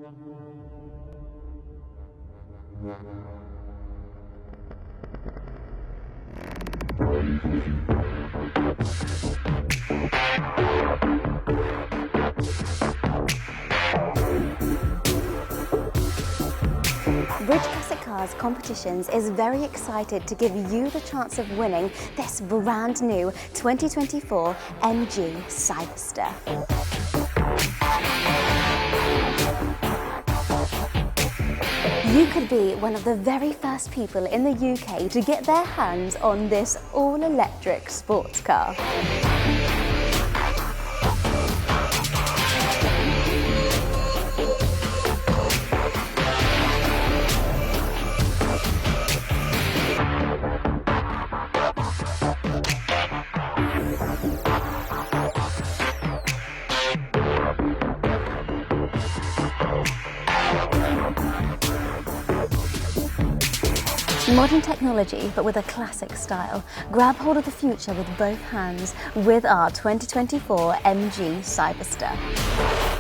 Bridge Classic Cars Competitions is very excited to give you the chance of winning this brand new 2024 MG Cyberster. You could be one of the very first people in the UK to get their hands on this all-electric sports car. Modern technology, but with a classic style. Grab hold of the future with both hands with our 2024 MG Cyberster.